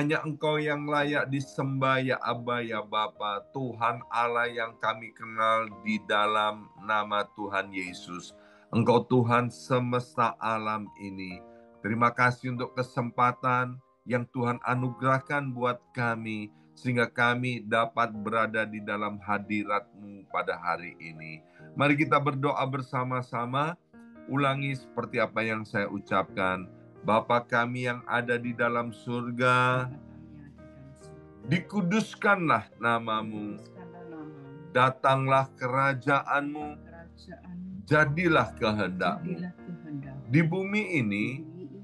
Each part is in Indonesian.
Hanya Engkau yang layak disembah ya Aba ya Bapa, Tuhan Allah yang kami kenal di dalam nama Tuhan Yesus. Engkau Tuhan semesta alam ini. Terima kasih untuk kesempatan yang Tuhan anugerahkan buat kami, sehingga kami dapat berada di dalam hadirat-Mu pada hari ini. Mari kita berdoa bersama-sama. Ulangi seperti apa yang saya ucapkan. Bapa kami yang ada di dalam surga, dikuduskanlah nama-Mu, datanglah kerajaan-Mu, jadilah kehendak-Mu di bumi ini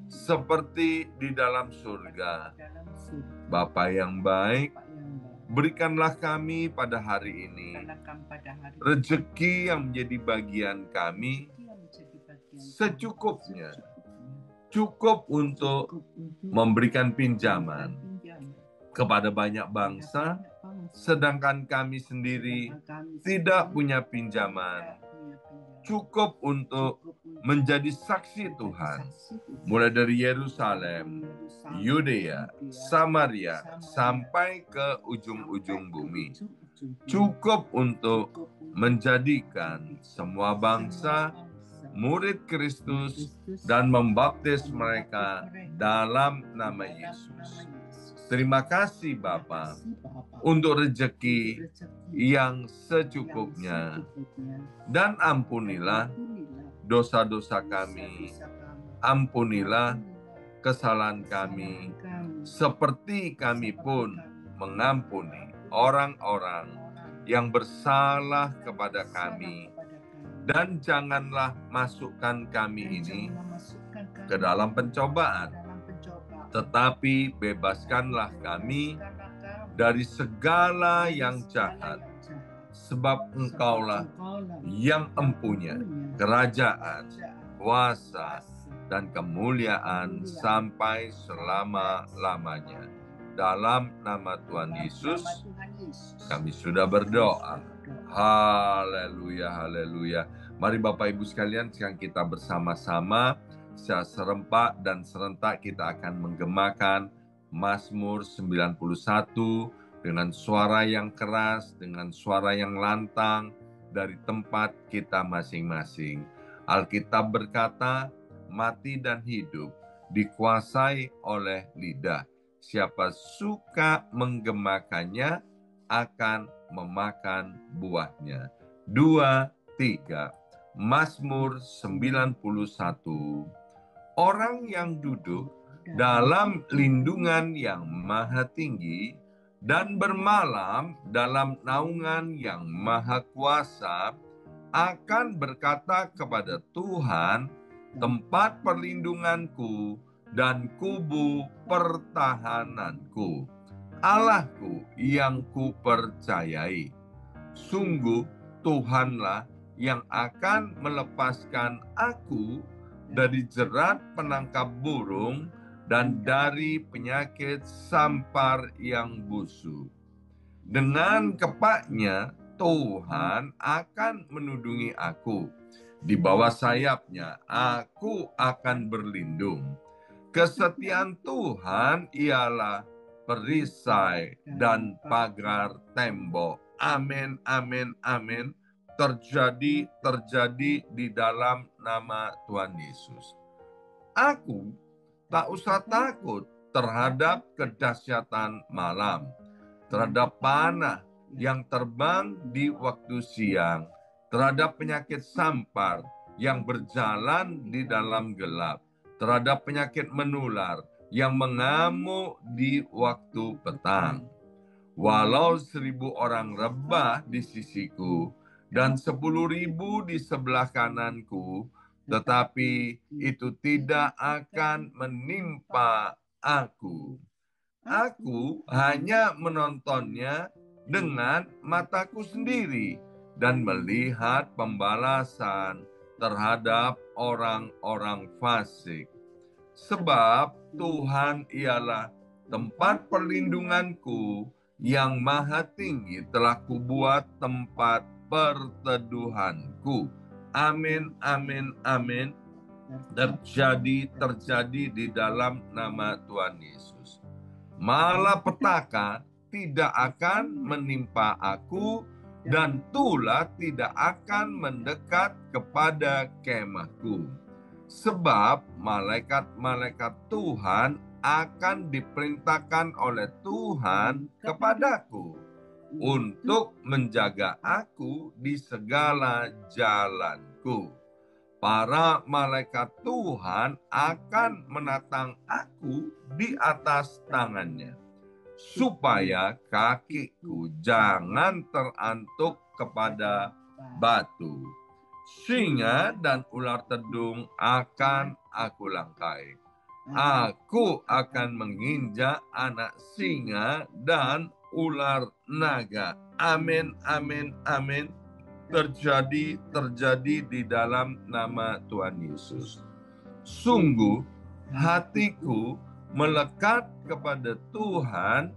seperti di dalam surga. Bapa yang baik, berikanlah kami pada hari ini rezeki yang menjadi bagian kami secukupnya, cukup untuk memberikan pinjaman kepada banyak bangsa, sedangkan kami sendiri tidak punya pinjaman. Cukup untuk menjadi saksi Tuhan, mulai dari Yerusalem, Yudea, Samaria, sampai ke ujung-ujung bumi. Cukup untuk menjadikan semua bangsa murid Kristus dan membaptis mereka dalam nama Yesus. Terima kasih Bapa untuk rezeki yang secukupnya, dan ampunilah dosa-dosa kami, ampunilah kesalahan kami, seperti kami pun mengampuni orang-orang yang bersalah kepada kami. Dan janganlah masukkan kami ini ke dalam pencobaan, tetapi bebaskanlah kami dari segala yang jahat, sebab Engkaulah yang empunya kerajaan, kuasa, dan kemuliaan sampai selama-lamanya. Dalam nama Tuhan Yesus, kami sudah berdoa. Haleluya, haleluya. Mari Bapak Ibu sekalian, sekarang kita bersama-sama secara serempak dan serentak kita akan menggemakan Mazmur 91 dengan suara yang keras, dengan suara yang lantang dari tempat kita masing-masing. Alkitab berkata, mati dan hidup dikuasai oleh lidah. Siapa suka menggemakannya akan memakan buahnya. 2, 3. Mazmur 91. Orang yang duduk dalam lindungan yang maha tinggi dan bermalam dalam naungan yang maha kuasa akan berkata kepada Tuhan, tempat perlindunganku dan kubu pertahananku, Allahku yang kupercayai. Sungguh Tuhanlah yang akan melepaskan aku dari jerat penangkap burung dan dari penyakit sampar yang busuk. Dengan kepaknya Tuhan akan menudungi aku. Di bawah sayapnya aku akan berlindung. Kesetiaan Tuhan ialah perisai dan pagar tembok. Amin, amin, amin. Terjadi di dalam nama Tuhan Yesus. Aku tak usah takut terhadap kedahsyatan malam, terhadap panah yang terbang di waktu siang, terhadap penyakit sampar yang berjalan di dalam gelap, terhadap penyakit menular yang mengamuk di waktu petang. Walau 1.000 orang rebah di sisiku dan 10.000 di sebelah kananku, tetapi itu tidak akan menimpa aku. Aku hanya menontonnya dengan mataku sendiri dan melihat pembalasan terhadap orang-orang fasik. Sebab Tuhan ialah tempat perlindunganku, yang maha tinggi telah kubuat tempat perteduhanku. Amin, amin, amin. Terjadi di dalam nama Tuhan Yesus. Malapetaka tidak akan menimpa aku, dan tulah tidak akan mendekat kepada kemahku. Sebab malaikat-malaikat Tuhan akan diperintahkan oleh Tuhan kepadaku untuk menjaga aku di segala jalanku. Para malaikat Tuhan akan menatang aku di atas tangannya, supaya kakiku jangan terantuk kepada batu. Singa dan ular tedung akan aku langkai. Aku akan menginjak anak singa dan ular naga. Amin, amin, amin. Terjadi di dalam nama Tuhan Yesus. Sungguh hatiku melekat kepada Tuhan,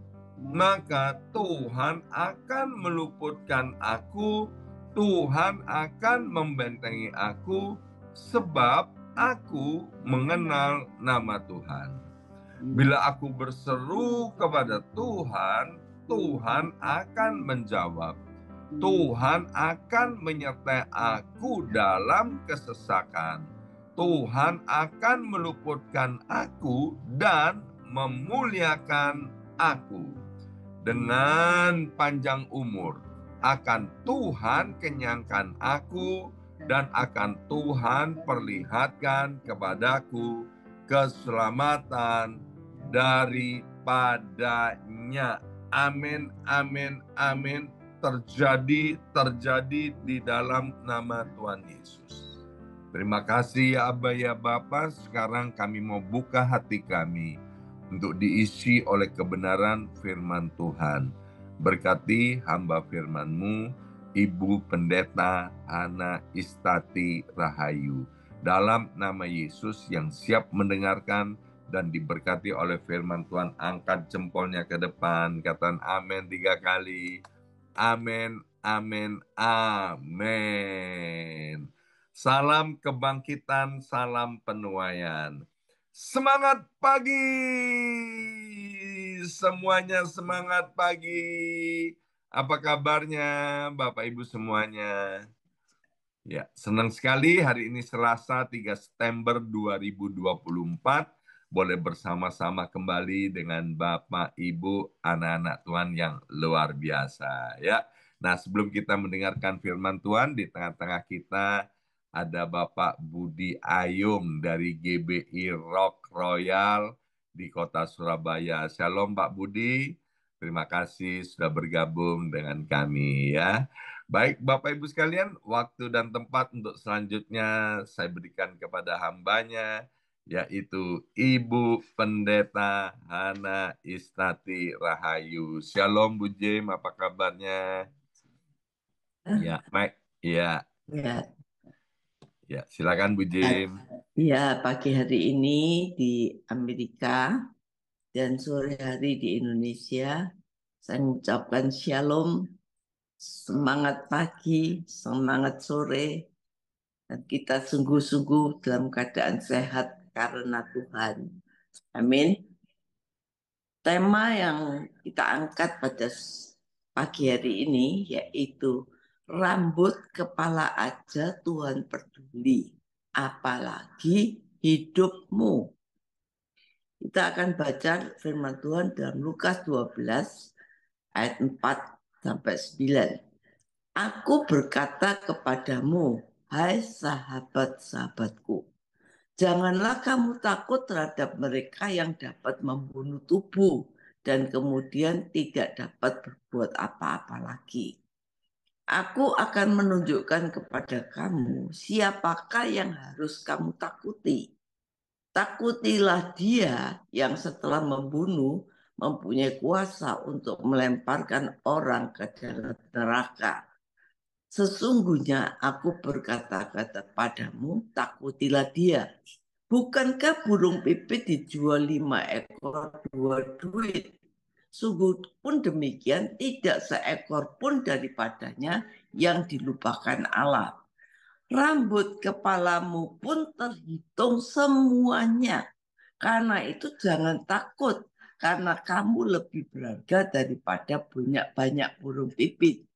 maka Tuhan akan meluputkan aku, Tuhan akan membentengi aku, sebab aku mengenal nama Tuhan. Bila aku berseru kepada Tuhan, Tuhan akan menjawab. Tuhan akan menyertai aku dalam kesesakan. Tuhan akan meluputkan aku dan memuliakan aku. Dengan panjang umur akan Tuhan kenyangkan aku, dan akan Tuhan perlihatkan kepadaku keselamatan daripadanya. Amin, amin, amin. Terjadi di dalam nama Tuhan Yesus. Terima kasih ya Aba ya Bapa. Sekarang kami mau buka hati kami untuk diisi oleh kebenaran firman Tuhan. Berkati hamba firman-Mu, Ibu Pendeta Hana Istati Rahayu. Dalam nama Yesus yang siap mendengarkan dan diberkati oleh firman Tuhan, angkat jempolnya ke depan. Katakan amin 3 kali. Amin, amin, amin. Salam kebangkitan, salam penuaian. Semangat pagi! Semuanya semangat pagi. Apa kabarnya Bapak Ibu semuanya? Ya, senang sekali hari ini Selasa 3 September 2024. Boleh bersama-sama kembali dengan Bapak, Ibu, anak-anak Tuhan yang luar biasa. Ya, nah sebelum kita mendengarkan firman Tuhan, di tengah-tengah kita ada Bapak Budi Ayung dari GBI Rock Royal di kota Surabaya. Shalom Pak Budi, terima kasih sudah bergabung dengan kami ya. Baik Bapak Ibu sekalian, waktu dan tempat untuk selanjutnya saya berikan kepada hambanya, yaitu Ibu Pendeta Hana Istati Rahayu. Shalom Bu Jim, apa kabarnya? Ya, Mike. Ya, Ya, ya, silakan Bu Jim. ya, pagi hari ini di Amerika dan sore hari di Indonesia, saya mengucapkan shalom, semangat pagi, semangat sore, dan kita sungguh-sungguh dalam keadaan sehat karena Tuhan. Amin. Tema yang kita angkat pada pagi hari ini yaitu rambut kepala aja Tuhan peduli, apalagi hidupmu. Kita akan baca firman Tuhan dalam Lukas 12 ayat 4 sampai 9. Aku berkata kepadamu, hai sahabat-sahabatku, janganlah kamu takut terhadap mereka yang dapat membunuh tubuh dan kemudian tidak dapat berbuat apa-apa lagi. Aku akan menunjukkan kepada kamu siapakah yang harus kamu takuti. Takutilah dia yang setelah membunuh mempunyai kuasa untuk melemparkan orang ke dalam neraka. Sesungguhnya aku berkata-kata padamu, takutilah dia. Bukankah burung pipit dijual 5 ekor 2 duit? Sungguh pun demikian tidak seekor pun daripadanya yang dilupakan Allah. Rambut kepalamu pun terhitung semuanya. Karena itu jangan takut, karena kamu lebih berharga daripada banyak burung pipit.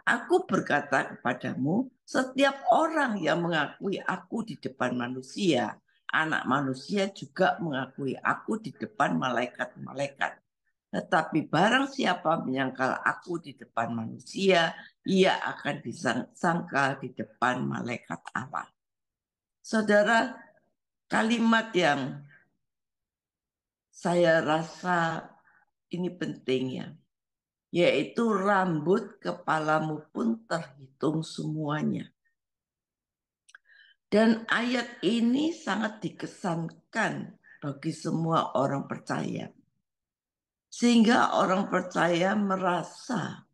Aku berkata kepadamu, setiap orang yang mengakui aku di depan manusia, anak manusia juga mengakui aku di depan malaikat-malaikat. Tetapi barang siapa menyangkal aku di depan manusia, ia akan disangkal di depan malaikat Allah. Saudara, kalimat yang saya rasa ini penting ya, yaitu rambut kepalamu pun terhitung semuanya. Dan ayat ini sangat dikesankan bagi semua orang percaya. Sehingga orang percaya merasa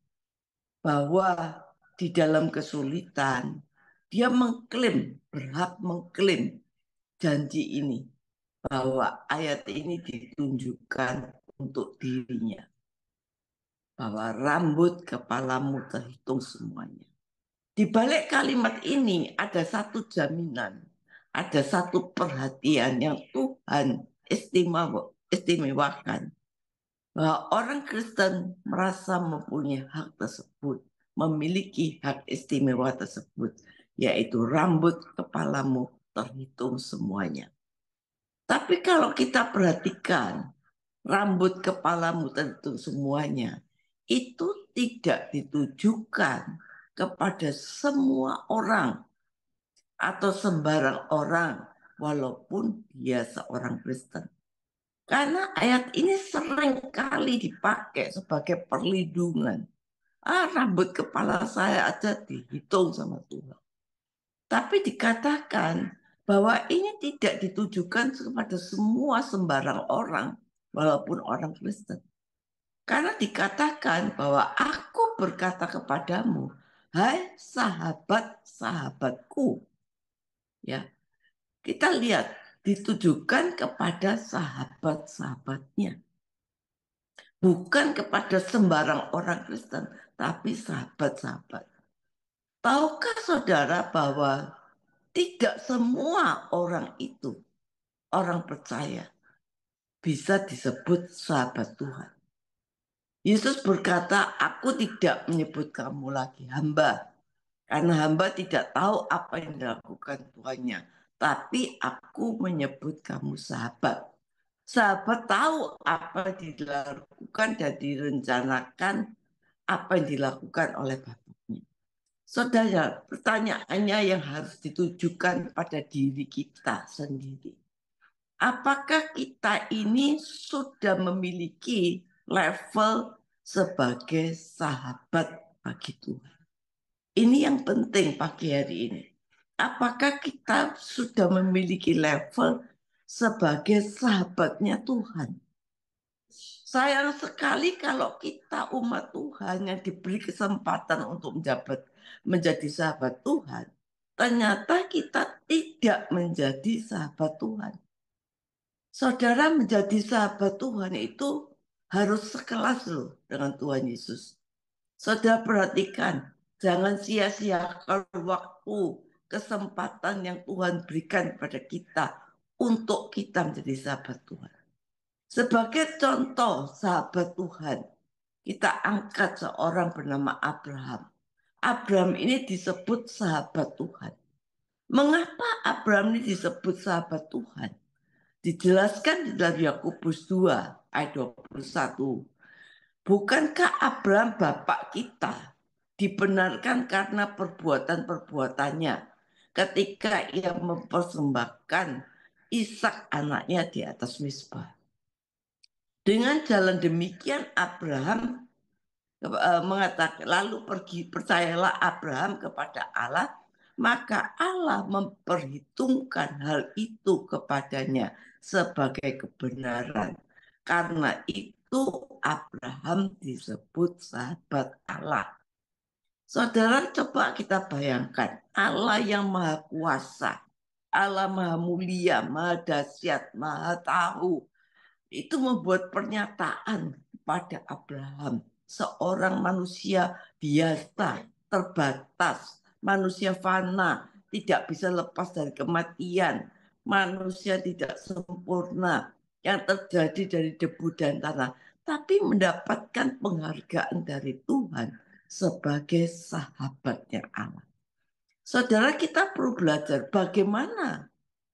bahwa di dalam kesulitan, dia berhak mengklaim janji ini. Bahwa ayat ini ditunjukkan untuk dirinya. Bahwa rambut kepalamu terhitung semuanya. Di balik kalimat ini ada satu jaminan. Ada satu perhatian yang Tuhan istimewakan. Bahwa orang Kristen merasa mempunyai hak tersebut, memiliki hak istimewa tersebut, yaitu rambut kepalamu terhitung semuanya. Tapi kalau kita perhatikan, rambut kepalamu terhitung semuanya, itu tidak ditujukan kepada semua orang atau sembarang orang, walaupun dia seorang Kristen. Karena ayat ini sering kali dipakai sebagai perlindungan. Rambut kepala saya aja dihitung sama Tuhan. Tapi dikatakan bahwa ini tidak ditujukan kepada semua sembarang orang, walaupun orang Kristen. Karena dikatakan bahwa aku berkata kepadamu, hai sahabat-sahabatku. Ya, kita lihat ditujukan kepada sahabat-sahabatnya. Bukan kepada sembarang orang Kristen, tapi sahabat-sahabat. Tahukah saudara bahwa tidak semua orang itu, orang percaya, bisa disebut sahabat Tuhan. Yesus berkata, aku tidak menyebut kamu lagi hamba. Karena hamba tidak tahu apa yang dilakukan Tuhannya. Tapi aku menyebut kamu sahabat. Sahabat tahu apa yang dilakukan dan direncanakan, apa yang dilakukan oleh Bapaknya. Saudara, pertanyaannya yang harus ditujukan pada diri kita sendiri. Apakah kita ini sudah memiliki level sebagai sahabat bagi Tuhan? Ini yang penting pagi hari ini. Apakah kita sudah memiliki level sebagai sahabatnya Tuhan? Sayang sekali kalau kita umat Tuhan yang diberi kesempatan untuk menjadi sahabat Tuhan, ternyata kita tidak menjadi sahabat Tuhan. Saudara, menjadi sahabat Tuhan itu harus sekelas loh dengan Tuhan Yesus. Saudara perhatikan, jangan sia-siakan waktu, kesempatan yang Tuhan berikan pada kita untuk kita menjadi sahabat Tuhan. Sebagai contoh sahabat Tuhan, kita angkat seorang bernama Abraham. Abraham ini disebut sahabat Tuhan. Mengapa Abraham ini disebut sahabat Tuhan? Dijelaskan di dalam Yakobus 2 ayat 21. Bukankah Abraham bapak kita dibenarkan karena perbuatan-perbuatannya ketika ia mempersembahkan Ishak anaknya di atas Mizpah. Dengan jalan demikian Abraham mengatakan, lalu percayalah Abraham kepada Allah, maka Allah memperhitungkan hal itu kepadanya sebagai kebenaran. Karena itu Abraham disebut sahabat Allah. Saudara, coba kita bayangkan Allah yang maha kuasa, Allah maha mulia, maha dahsyat, maha tahu, itu membuat pernyataan kepada Abraham, seorang manusia biasa, terbatas, manusia fana, tidak bisa lepas dari kematian, manusia tidak sempurna, yang terjadi dari debu dan tanah, tapi mendapatkan penghargaan dari Tuhan sebagai sahabatnya Allah. Saudara, kita perlu belajar bagaimana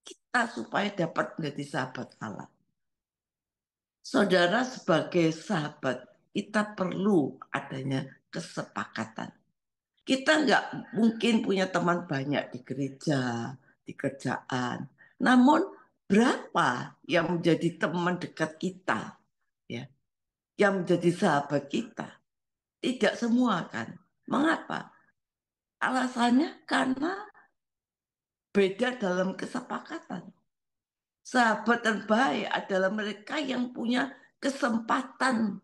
kita supaya dapat menjadi sahabat Allah. Saudara, sebagai sahabat, kita perlu adanya kesepakatan. Kita nggak mungkin punya teman banyak di gereja, di kerjaan. Namun berapa yang menjadi teman dekat kita, ya, yang menjadi sahabat kita? Tidak semua kan? Mengapa? Alasannya karena beda dalam kesepakatan. Sahabat terbaik adalah mereka yang punya kesepakatan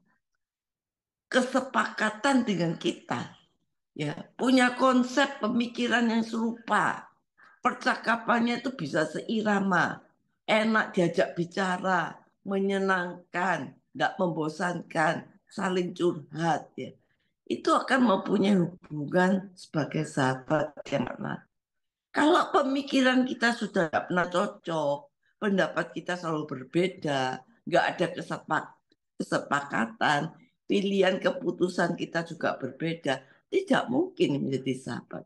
dengan kita, ya, punya konsep pemikiran yang serupa, percakapannya itu bisa seirama, enak diajak bicara, menyenangkan, tidak membosankan, saling curhat, ya. Itu akan mempunyai hubungan sebagai sahabat yang erat. Kalau pemikiran kita sudah tidak pernah cocok, pendapat kita selalu berbeda, nggak ada kesepakatan, pilihan keputusan kita juga berbeda, tidak mungkin menjadi sahabat.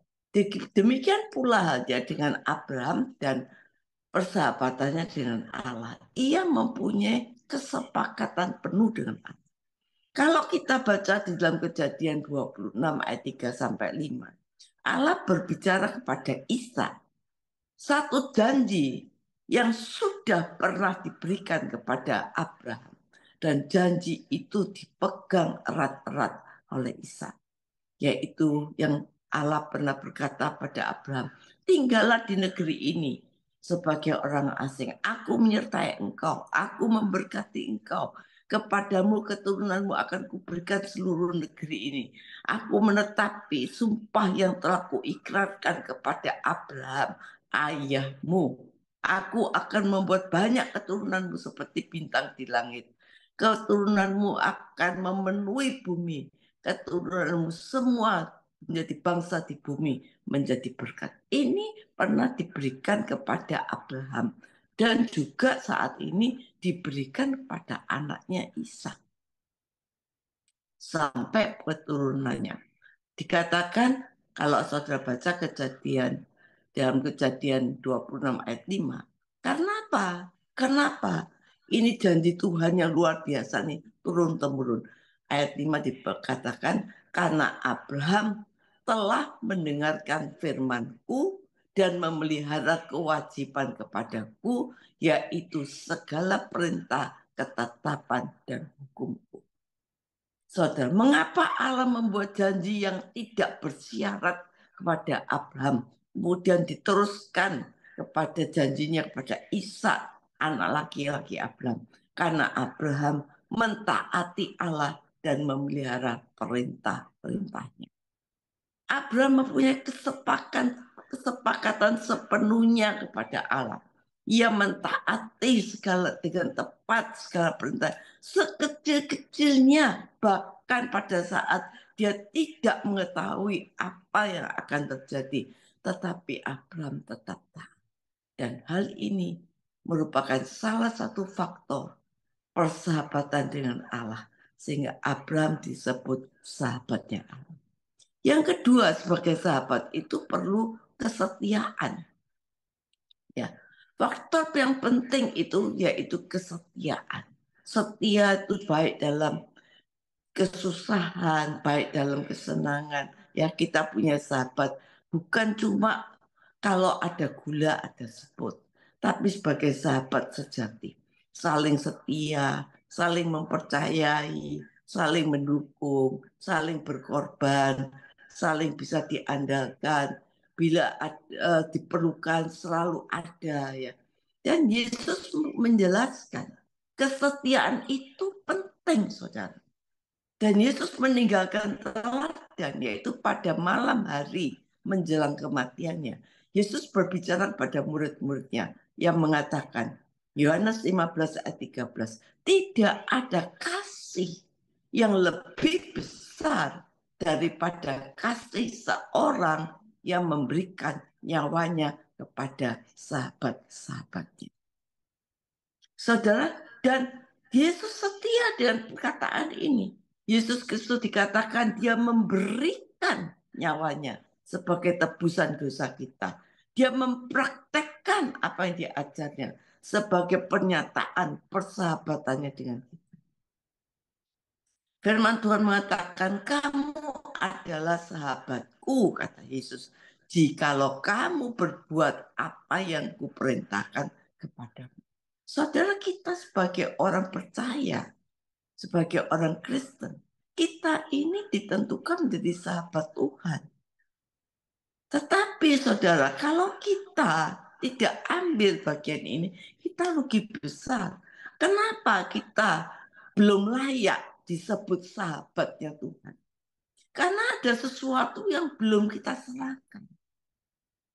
Demikian pula halnya dengan Abraham dan persahabatannya dengan Allah. Ia mempunyai kesepakatan penuh dengan Allah. Kalau kita baca di dalam Kejadian 26 ayat 3 sampai 5, Allah berbicara kepada Ishak satu janji yang sudah pernah diberikan kepada Abraham, dan janji itu dipegang erat-erat oleh Ishak, yaitu yang Allah pernah berkata pada Abraham, tinggallah di negeri ini sebagai orang asing. Aku menyertai engkau, aku memberkati engkau. Kepadamu keturunanmu akan kuberikan seluruh negeri ini. Aku menetapi sumpah yang telah kuikrarkan kepada Abraham, ayahmu. Aku akan membuat banyak keturunanmu seperti bintang di langit. Keturunanmu akan memenuhi bumi. Keturunanmu semua menjadi bangsa di bumi, menjadi berkat. Ini pernah diberikan kepada Abraham dan juga saat ini diberikan kepada anaknya Ishak sampai keturunannya. Dikatakan kalau saudara baca kejadian dalam Kejadian 26 ayat 5. Karena apa? Kenapa? Ini janji Tuhan yang luar biasa nih, turun-temurun. Ayat 5 dikatakan, karena Abraham telah mendengarkan firman-Ku dan memelihara kewajiban kepadaku, yaitu segala perintah, ketetapan, dan hukum-Ku. Saudara, mengapa Allah membuat janji yang tidak bersyarat kepada Abraham, kemudian diteruskan kepada janjinya kepada Ishak, anak laki-laki Abraham? Karena Abraham mentaati Allah dan memelihara perintah-perintahnya. Abraham mempunyai kesepakatan sepenuhnya kepada Allah. Ia mentaati segala dengan tepat segala perintah sekecil-kecilnya, bahkan pada saat dia tidak mengetahui apa yang akan terjadi, tetapi Abraham tetap taat. Dan hal ini merupakan salah satu faktor persahabatan dengan Allah, sehingga Abraham disebut sahabatnya Allah. Yang kedua, sebagai sahabat itu perlu kesetiaan. Ya, faktor yang penting itu yaitu kesetiaan. Setia itu baik dalam kesusahan, baik dalam kesenangan. Ya, kita punya sahabat bukan cuma kalau ada gula ada sebut, tapi sebagai sahabat sejati, saling setia, saling mempercayai, saling mendukung, saling berkorban, saling bisa diandalkan. Bila diperlukan selalu ada, ya. Dan Yesus menjelaskan kesetiaan itu penting, saudara. Dan Yesus meninggalkan teladan, yaitu pada malam hari menjelang kematiannya. Yesus berbicara pada murid-muridnya yang mengatakan, Yohanes 15 ayat 13, tidak ada kasih yang lebih besar daripada kasih seorang yang memberikan nyawanya kepada sahabat-sahabatnya. Saudara, Dan Yesus setia dengan perkataan ini. Yesus Kristus dikatakan dia memberikan nyawanya sebagai tebusan dosa kita. Dia mempraktekkan apa yang diajarnya sebagai pernyataan persahabatannya dengan kita. Firman Tuhan mengatakan, kamu adalah sahabatku, kata Yesus, jikalau kamu berbuat apa yang kuperintahkan kepadamu. Saudara, kita sebagai orang percaya, sebagai orang Kristen, kita ini ditentukan menjadi sahabat Tuhan. Tetapi saudara, kalau kita tidak ambil bagian ini, kita rugi besar. Kenapa kita belum layak disebut sahabatnya Tuhan? Karena ada sesuatu yang belum kita serahkan.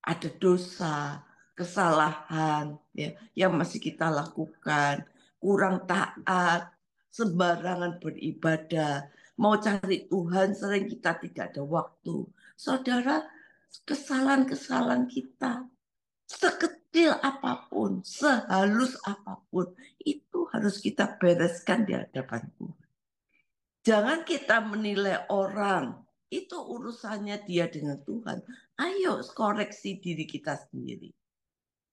Ada dosa, kesalahan ya, yang masih kita lakukan, kurang taat, sembarangan beribadah, mau cari Tuhan sering kita tidak ada waktu. Saudara, kesalahan-kesalahan kita sekecil apapun, sehalus apapun, itu harus kita bereskan di hadapan Tuhan. Jangan kita menilai orang, itu urusannya dia dengan Tuhan. Ayo koreksi diri kita sendiri.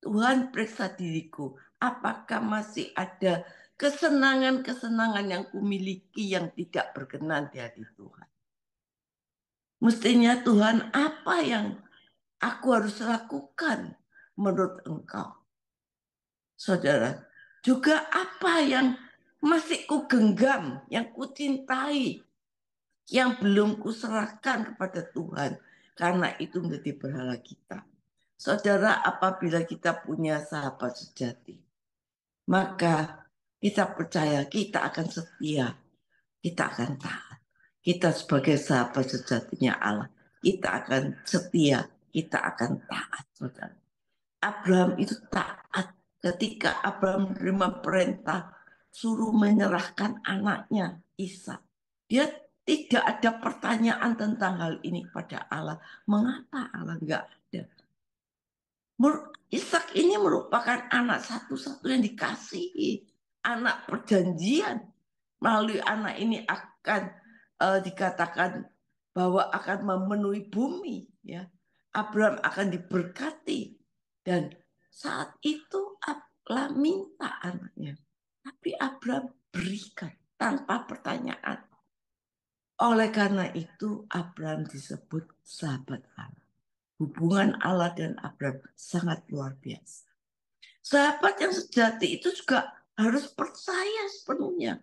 Tuhan, periksa diriku, apakah masih ada kesenangan-kesenangan yang kumiliki yang tidak berkenan di hati Tuhan. Mestinya Tuhan, apa yang aku harus lakukan menurut Engkau? Saudara, juga apa yang masih ku genggam, yang ku cintai, yang belum kuserahkan kepada Tuhan, karena itu menjadi berhala kita. Saudara, apabila kita punya sahabat sejati, maka kita percaya kita akan setia, kita akan taat. Kita sebagai sahabat sejatinya Allah, kita akan setia, kita akan taat, saudara. Abraham itu taat ketika Abraham menerima perintah suruh menyerahkan anaknya Ishak. Dia tidak ada pertanyaan tentang hal ini kepada Allah. Mengapa Allah enggak ada? Ishak ini merupakan anak satu-satu yang dikasihi, anak perjanjian. Melalui anak ini akan dikatakan bahwa akan memenuhi bumi, ya. Abraham akan diberkati, dan saat itu Allah minta anaknya, tapi Abraham berikan tanpa pertanyaan. Oleh karena itu Abraham disebut sahabat Allah. Hubungan Allah dan Abraham sangat luar biasa. Sahabat yang sejati itu juga harus percaya sepenuhnya.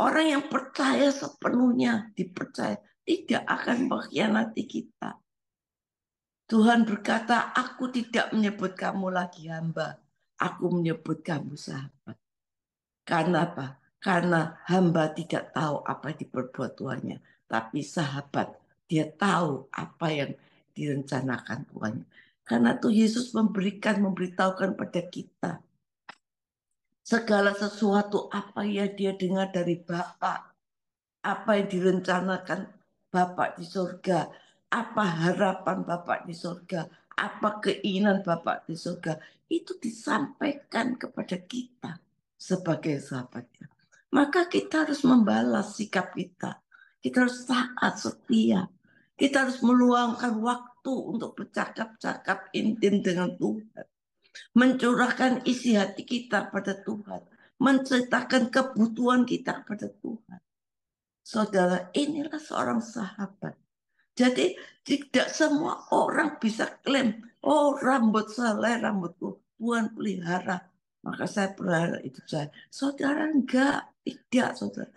Orang yang percaya sepenuhnya, dipercaya, tidak akan mengkhianati kita. Tuhan berkata, aku tidak menyebut kamu lagi hamba, aku menyebut kamu sahabat. Karena apa? Karena hamba tidak tahu apa yang diperbuat Tuhannya, tapi sahabat, dia tahu apa yang direncanakan Tuhannya. Karena itu Yesus memberitahukan pada kita segala sesuatu apa yang dia dengar dari Bapa, apa yang direncanakan Bapak di surga, apa harapan Bapak di surga, apa keinginan Bapak di surga, itu disampaikan kepada kita sebagai sahabatnya. Maka kita harus membalas sikap kita. Kita harus taat, setia. Kita harus meluangkan waktu untuk bercakap-cakap intim dengan Tuhan. Mencurahkan isi hati kita pada Tuhan. Menceritakan kebutuhan kita pada Tuhan. Saudara, inilah seorang sahabat. Jadi tidak semua orang bisa klaim, oh rambut saya, rambutku Tuhan pelihara, maka saya pelihara itu saya. Saudara enggak, tidak saudara.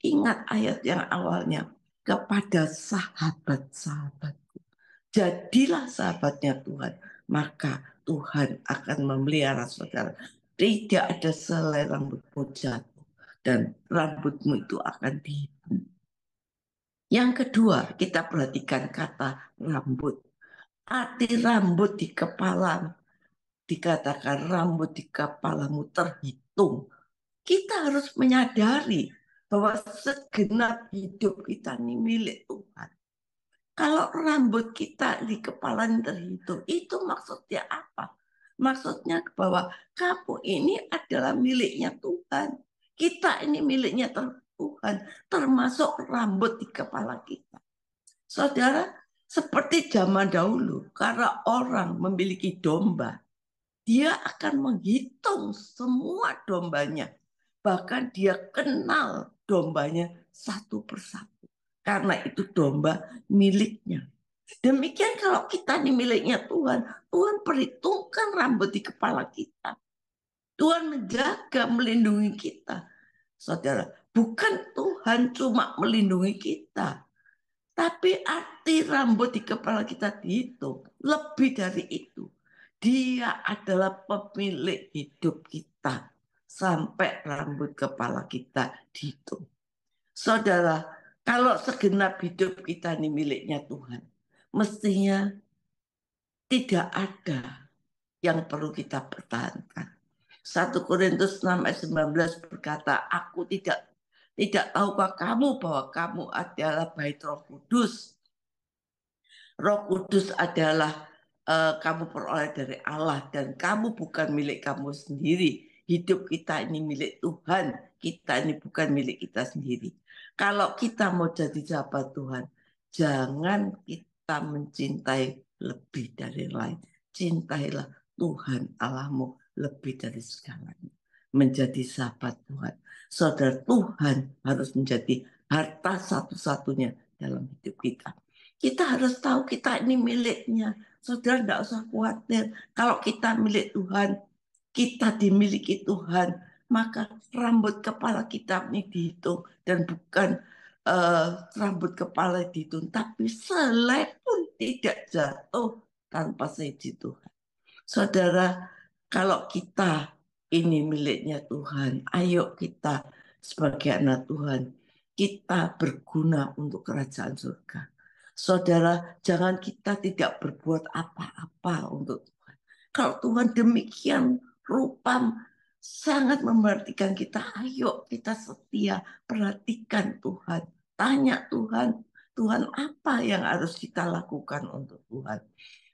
Ingat ayat yang awalnya, kepada sahabat-sahabatku. Jadilah sahabatnya Tuhan, maka Tuhan akan memelihara saudara. Tidak ada selai rambutmu jatuh, dan rambutmu itu akan dihitung. Yang kedua, kita perhatikan kata rambut. Arti rambut di kepala, dikatakan rambut di kepalamu terhitung. Kita harus menyadari bahwa segenap hidup kita ini milik Tuhan. Kalau rambut kita di kepala terhitung, itu maksudnya apa? Maksudnya bahwa kamu ini adalah miliknya Tuhan. Kita ini miliknya Tuhan, termasuk rambut di kepala kita. Saudara, seperti zaman dahulu, karena orang memiliki domba, dia akan menghitung semua dombanya. Bahkan dia kenal dombanya satu persatu. Karena itu domba miliknya. Demikian kalau kita ini miliknya Tuhan, Tuhan perhitungkan rambut di kepala kita. Tuhan menjaga, melindungi kita. Saudara, bukan Tuhan cuma melindungi kita, tapi arti rambut di kepala kita dihitung. Lebih dari itu, Dia adalah pemilik hidup kita sampai rambut kepala kita dihitung. Saudara, kalau segenap hidup kita ini miliknya Tuhan, mestinya tidak ada yang perlu kita pertahankan. 1 Korintus 6 ayat 19 berkata, aku tidak tahukah kamu bahwa kamu adalah bait Roh Kudus. Roh Kudus adalah kamu peroleh dari Allah dan kamu bukan milik kamu sendiri. Hidup kita ini milik Tuhan. Kita ini bukan milik kita sendiri. Kalau kita mau jadi sahabat Tuhan, jangan kita mencintai lebih dari lain. Cintailah Tuhan Allahmu lebih dari segalanya. Menjadi sahabat Tuhan. Saudara, Tuhan harus menjadi harta satu-satunya dalam hidup kita. Kita harus tahu kita ini miliknya. Saudara tidak usah khawatir. Kalau kita milik Tuhan, kita dimiliki Tuhan, maka rambut kepala kita ini dihitung. Dan bukan rambut kepala dihitung, tapi selai pun tidak jatuh tanpa seizin Tuhan. Saudara, kalau kita ini miliknya Tuhan, ayo kita sebagai anak Tuhan, kita berguna untuk kerajaan surga. Saudara, jangan kita tidak berbuat apa-apa untuk Tuhan. Kalau Tuhan demikian rupa sangat memperhatikan kita, ayo kita setia, perhatikan Tuhan. Tanya Tuhan, Tuhan apa yang harus kita lakukan untuk Tuhan.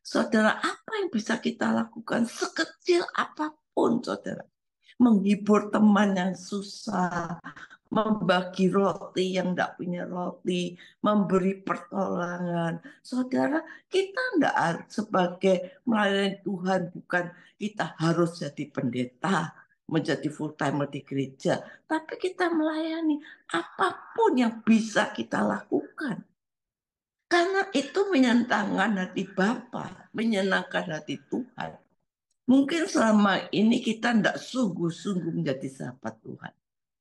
Saudara, apa yang bisa kita lakukan sekecil apapun, saudara. Menghibur teman yang susah, membagi roti yang tidak punya roti, memberi pertolongan. Saudara, kita tidak sebagai melayani Tuhan, bukan kita harus jadi pendeta, menjadi full timer di gereja, tapi kita melayani apapun yang bisa kita lakukan. Karena itu menyenangkan hati Bapa, menyenangkan hati Tuhan. Mungkin selama ini kita tidak sungguh-sungguh menjadi sahabat Tuhan.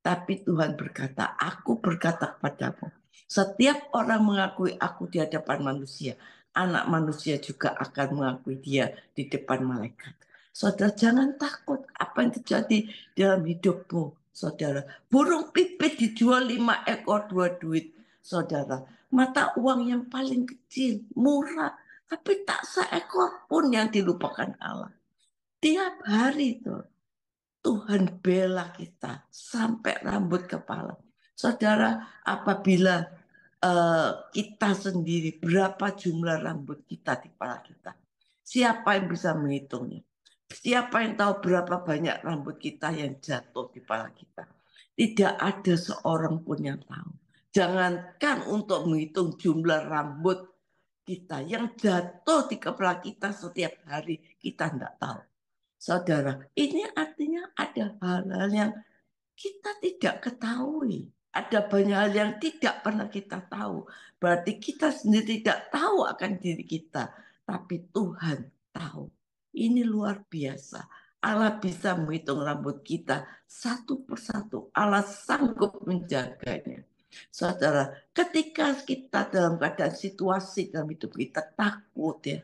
Tapi Tuhan berkata, aku berkata kepadamu, setiap orang mengakui aku di hadapan manusia, anak manusia juga akan mengakui dia di depan malaikat. Saudara, jangan takut apa yang terjadi dalam hidupmu, saudara. Burung pipit dijual 5 ekor 2 duit, saudara. Mata uang yang paling kecil, murah, tapi tak seekor pun yang dilupakan Allah. Tiap hari tuh Tuhan bela kita sampai rambut kepala. Saudara, apabila kita sendiri berapa jumlah rambut kita di kepala kita? Siapa yang bisa menghitungnya? Siapa yang tahu berapa banyak rambut kita yang jatuh di kepala kita? Tidak ada seorang pun yang tahu. Jangankan untuk menghitung jumlah rambut kita yang jatuh di kepala kita setiap hari, kita tidak tahu. Saudara, ini artinya ada hal-hal yang kita tidak ketahui. Ada banyak hal yang tidak pernah kita tahu. Berarti kita sendiri tidak tahu akan diri kita. Tapi Tuhan tahu. Ini luar biasa. Allah bisa menghitung rambut kita satu persatu. Allah sanggup menjaganya. Saudara, ketika kita dalam keadaan situasi dalam hidup kita takut ya.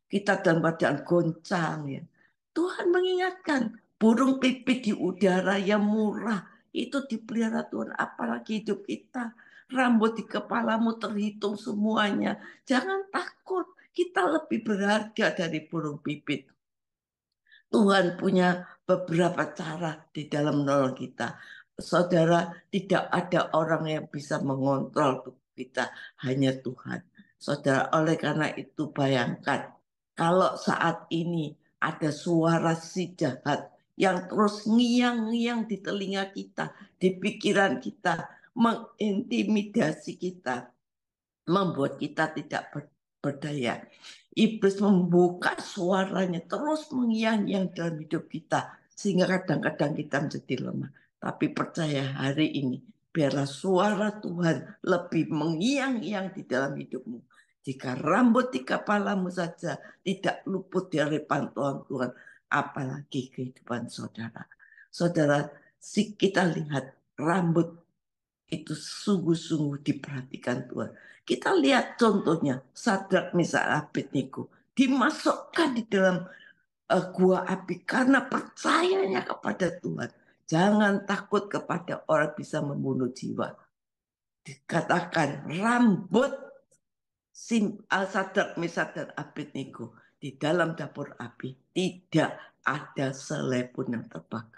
Kita dalam keadaan goncang ya. Tuhan mengingatkan burung pipit di udara yang murah itu dipelihara Tuhan, apalagi hidup kita. Rambut di kepalamu terhitung semuanya. Jangan takut, kita lebih berharga dari burung pipit. Tuhan punya beberapa cara di dalam menolong kita. Saudara, tidak ada orang yang bisa mengontrol tubuh kita, hanya Tuhan. Saudara, oleh karena itu bayangkan, kalau saat ini ada suara si jahat yang terus ngiang-ngiang di telinga kita, di pikiran kita, mengintimidasi kita, membuat kita tidak berdaya. Iblis membuka suaranya terus mengiang-iang dalam hidup kita, sehingga kadang-kadang kita menjadi lemah. Tapi percaya hari ini, biarlah suara Tuhan lebih mengiang-iang di dalam hidupmu. Jika rambut di kepalamu saja tidak luput dari pantauan Tuhan, apalagi kehidupan saudara. Saudara, kita lihat rambut itu sungguh-sungguh diperhatikan Tuhan. Kita lihat contohnya, Sadrak, Mesak, Abednego dimasukkan di dalam gua api karena percayanya kepada Tuhan. Jangan takut kepada orang bisa membunuh jiwa. Dikatakan rambut Sadrak, Mesak, dan Abednego di dalam dapur api tidak ada selai pun yang terbakar.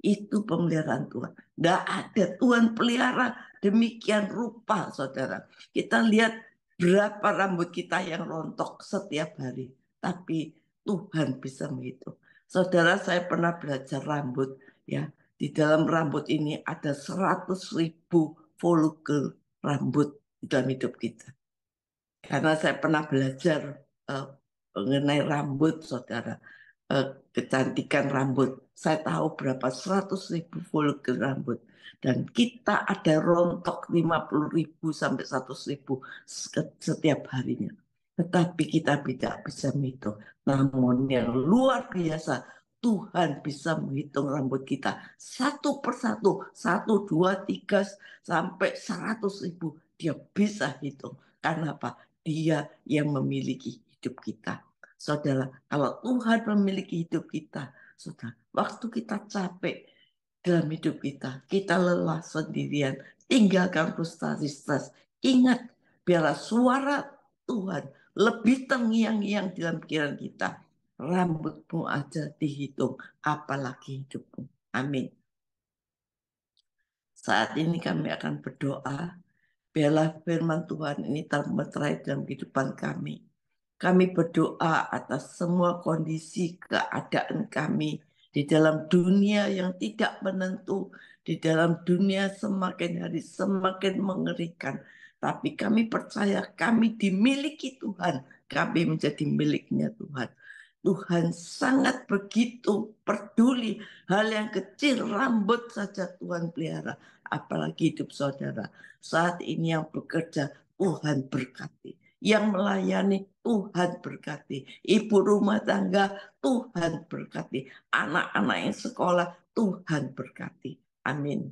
Itu pemeliharaan Tuhan. Tidak ada Tuhan pelihara demikian rupa, saudara. Kita lihat berapa rambut kita yang rontok setiap hari. Tapi Tuhan bisa menghitung. Saudara, saya pernah belajar rambut. Ya, di dalam rambut ini ada 100.000 follicle rambut di dalam hidup kita. Karena saya pernah belajar mengenai rambut, saudara. Kecantikan rambut. Saya tahu berapa 100.000 follicle rambut. Dan kita ada rontok 50.000 sampai 100.000 setiap harinya. Tetapi kita tidak bisa menghitung. Namun yang luar biasa, Tuhan bisa menghitung rambut kita satu persatu, 1, 2, 3 sampai 100.000. Dia bisa hitung. Karena apa? Dia yang memiliki hidup kita. Saudara, kalau Tuhan memiliki hidup kita, saudara, waktu kita capek dalam hidup kita, kita lelah sendirian, tinggalkan frustasi stres. Ingat, biarlah suara Tuhan lebih terngiang-ngiang dalam pikiran kita. Rambutmu aja dihitung, apalagi hidupmu. Amin. Saat ini kami akan berdoa, biarlah firman Tuhan ini termeterai dalam kehidupan kami. Kami berdoa atas semua kondisi keadaan kami di dalam dunia yang tidak menentu, di dalam dunia semakin hari semakin mengerikan. Tapi kami percaya kami dimiliki Tuhan, kami menjadi miliknya Tuhan. Tuhan sangat begitu peduli, hal yang kecil rambut saja Tuhan pelihara, apalagi hidup saudara. Saat ini yang bekerja Tuhan berkati, yang melayani Tuhan berkati, ibu rumah tangga Tuhan berkati, anak-anak yang sekolah Tuhan berkati. Amin.